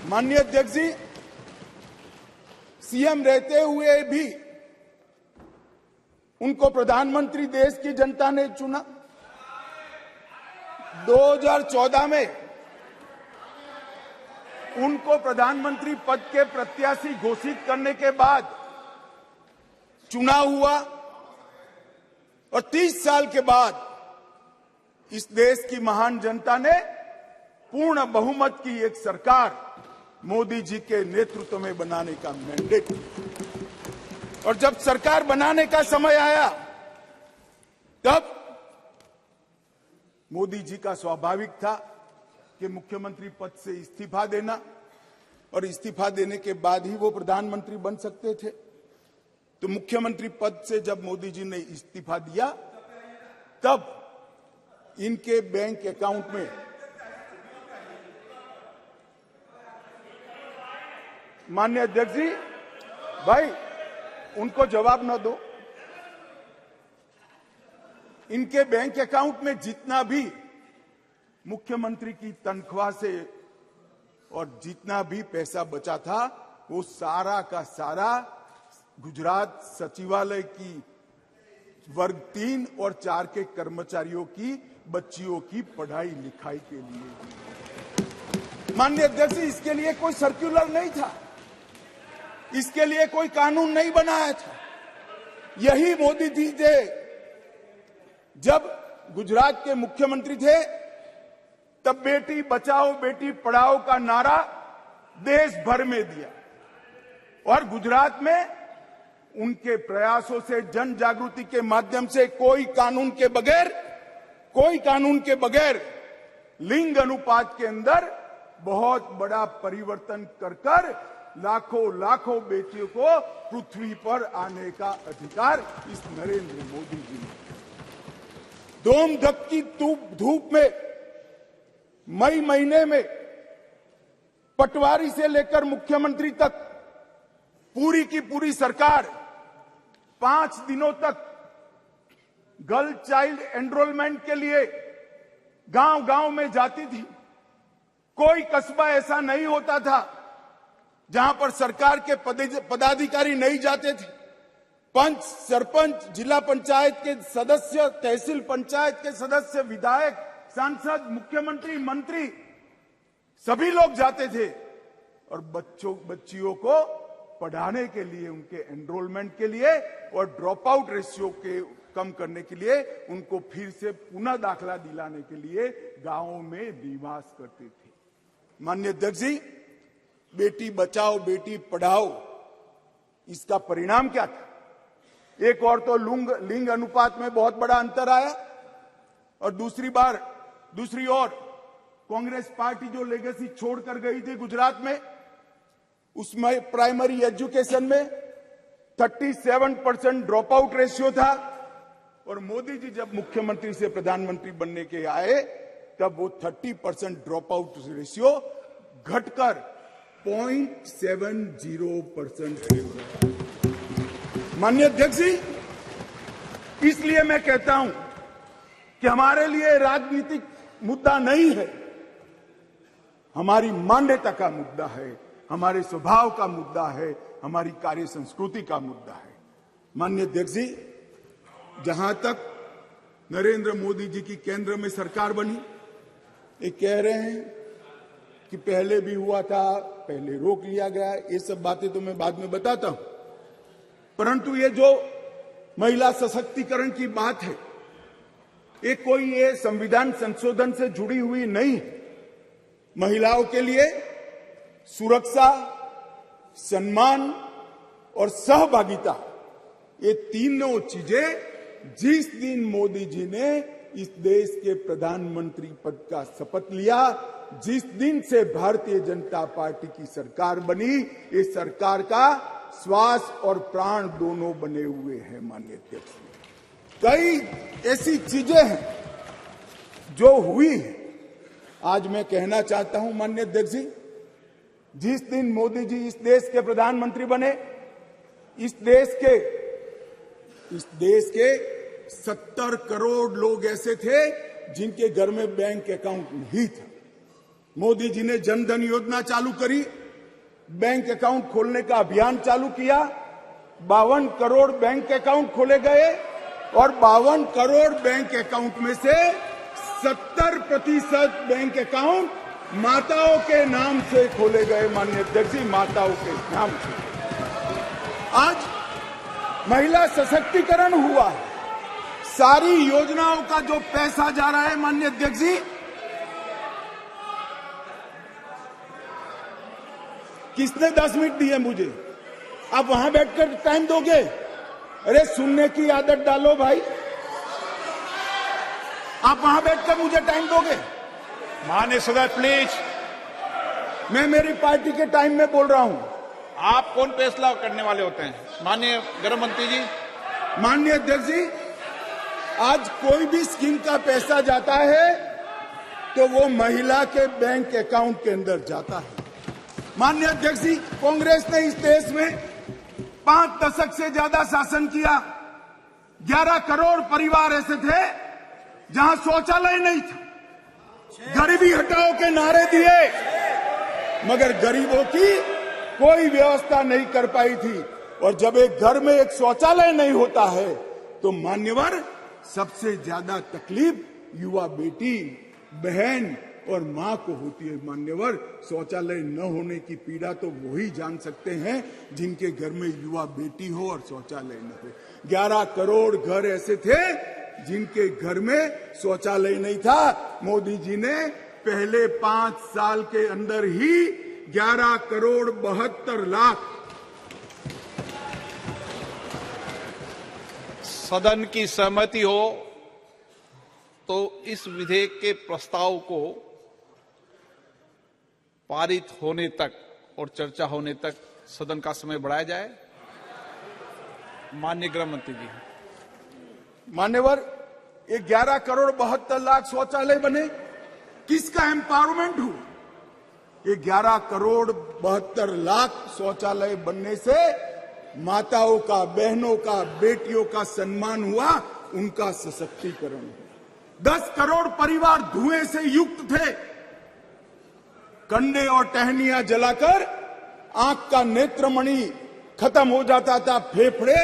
माननीय अध्यक्ष जी, सीएम रहते हुए भी उनको प्रधानमंत्री देश की जनता ने चुना। 2014 में उनको प्रधानमंत्री पद के प्रत्याशी घोषित करने के बाद चुनाव हुआ और 30 साल के बाद इस देश की महान जनता ने पूर्ण बहुमत की एक सरकार मोदी जी के नेतृत्व में बनाने का मैंडेट दिया। और जब सरकार बनाने का समय आया तब मोदी जी का स्वाभाविक था कि मुख्यमंत्री पद से इस्तीफा देना, और इस्तीफा देने के बाद ही वो प्रधानमंत्री बन सकते थे। तो मुख्यमंत्री पद से जब मोदी जी ने इस्तीफा दिया तब इनके बैंक अकाउंट में माननीय अध्यक्ष जी, भाई उनको जवाब न दो। इनके बैंक अकाउंट में जितना भी मुख्यमंत्री की तनख्वाह से और जितना भी पैसा बचा था वो सारा का सारा गुजरात सचिवालय की वर्ग 3 और 4 के कर्मचारियों की बच्चियों की पढ़ाई लिखाई के लिए। माननीय अध्यक्ष जी, इसके लिए कोई सर्कुलर नहीं था, इसके लिए कोई कानून नहीं बनाया था। यही मोदी जी थे जब गुजरात के मुख्यमंत्री थे, तब बेटी बचाओ बेटी पढ़ाओ का नारा देश भर में दिया और गुजरात में उनके प्रयासों से जन जागृति के माध्यम से कोई कानून के बगैर लिंग अनुपात के अंदर बहुत बड़ा परिवर्तन कर लाखों बेटियों को पृथ्वी पर आने का अधिकार इस नरेंद्र मोदी जी ने। दोम धक्की धूप में मई महीने में पटवारी से लेकर मुख्यमंत्री तक पूरी की पूरी सरकार 5 दिनों तक गर्ल चाइल्ड एनरोलमेंट के लिए गांव-गांव में जाती थी। कोई कस्बा ऐसा नहीं होता था जहां पर सरकार के पदाधिकारी नहीं जाते थे। पंच, सरपंच, जिला पंचायत के सदस्य, तहसील पंचायत के सदस्य, विधायक, सांसद, मुख्यमंत्री, मंत्री सभी लोग जाते थे और बच्चियों को पढ़ाने के लिए, उनके एनरोलमेंट के लिए और ड्रॉप आउट रेशियो के कम करने के लिए, उनको फिर से पुनः दाखला दिलाने के लिए गांवों में निवास करते थे। माननीय अध्यक्ष जी, बेटी बचाओ बेटी पढ़ाओ, इसका परिणाम क्या था? एक और तो लिंग अनुपात में बहुत बड़ा अंतर आया और दूसरी ओर कांग्रेस पार्टी जो लेगेसी छोड़कर गई थी गुजरात में, उसमें प्राइमरी एजुकेशन में 37% ड्रॉप आउट रेशियो था और मोदी जी जब मुख्यमंत्री से प्रधानमंत्री बनने के आए तब वो 30% ड्रॉप आउट रेशियो घटकर 0.70%। माननीय अध्यक्ष जी, इसलिए मैं कहता हूं कि हमारे लिए राजनीतिक मुद्दा नहीं है, हमारी मान्यता का मुद्दा है, हमारे स्वभाव का मुद्दा है, हमारी कार्य संस्कृति का मुद्दा है। माननीय अध्यक्ष जी, जहां तक नरेंद्र मोदी जी की केंद्र में सरकार बनी, ये कह रहे हैं कि पहले भी हुआ था, पहले रोक लिया गया, ये सब बातें तो मैं बाद में बताता हूं, परंतु ये जो महिला सशक्तिकरण की बात है, ये संविधान संशोधन से जुड़ी हुई नहीं है। महिलाओं के लिए सुरक्षा, सम्मान और सहभागिता, ये तीनों चीजें जिस दिन मोदी जी ने इस देश के प्रधानमंत्री पद का शपथ लिया, जिस दिन से भारतीय जनता पार्टी की सरकार बनी, ये सरकार का श्वास और प्राण दोनों बने हुए हैं। माननीय अध्यक्ष, कई ऐसी चीजें हैं जो हुई है। आज मैं कहना चाहता हूं माननीय अध्यक्ष जी, जिस दिन मोदी जी इस देश के प्रधानमंत्री बने, इस देश के 70 करोड़ लोग ऐसे थे जिनके घर में बैंक अकाउंट नहीं था। मोदी जी ने जनधन योजना चालू करी, बैंक अकाउंट खोलने का अभियान चालू किया, 52 करोड़ बैंक अकाउंट खोले गए और 52 करोड़ बैंक अकाउंट में से 70% बैंक अकाउंट माताओं के नाम से खोले गए। माननीय अध्यक्ष जी, माताओं के नाम से आज महिला सशक्तिकरण हुआ। सारी योजनाओं का जो पैसा जा रहा है, माननीय अध्यक्ष जी, किसने 10 मिनट दिए मुझे? आप वहां बैठकर टाइम दोगे? अरे सुनने की आदत डालो भाई। आप वहां बैठकर मुझे टाइम दोगे? माननीय सदस्य प्लीज। मैं मेरी पार्टी के टाइम में बोल रहा हूं। आप कौन फैसला करने वाले होते हैं? माननीय गृह मंत्री जी। माननीय अध्यक्ष जी, आज कोई भी स्कीम का पैसा जाता है तो वो महिला के बैंक अकाउंट के अंदर जाता है। माननीय अध्यक्ष जी, कांग्रेस ने इस देश में 5 दशक से ज्यादा शासन किया। 11 करोड़ परिवार ऐसे थे जहां शौचालय नहीं था। गरीबी हटाओ के नारे दिए, मगर गरीबों की कोई व्यवस्था नहीं कर पाई थी। और जब एक घर में एक शौचालय नहीं होता है तो मान्यवर सबसे ज्यादा तकलीफ युवा बेटी, बहन और मां को होती है। मान्यवर, शौचालय न होने की पीड़ा तो वही जान सकते हैं जिनके घर में युवा बेटी हो और शौचालय न हो। 11 करोड़ घर ऐसे थे जिनके घर में शौचालय नहीं था। मोदी जी ने पहले 5 साल के अंदर ही 11 करोड़ 72 लाख। सदन की सहमति हो तो इस विधेयक के प्रस्ताव को पारित होने तक और चर्चा होने तक सदन का समय बढ़ाया जाए। माननीय गृह मंत्री जी। मान्यवर, ये 11 करोड़ 72 लाख शौचालय बने, किसका एम्पावरमेंट हुआ? ये 11 करोड़ 72 लाख शौचालय बनने से माताओं का, बहनों का, बेटियों का सम्मान हुआ, उनका सशक्तिकरण हुआ। 10 करोड़ परिवार धुएं से युक्त थे। कंडे और टहनियां जलाकर आंख का नेत्रमणि खत्म हो जाता था, फेफड़े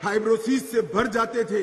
फाइब्रोसिस से भर जाते थे।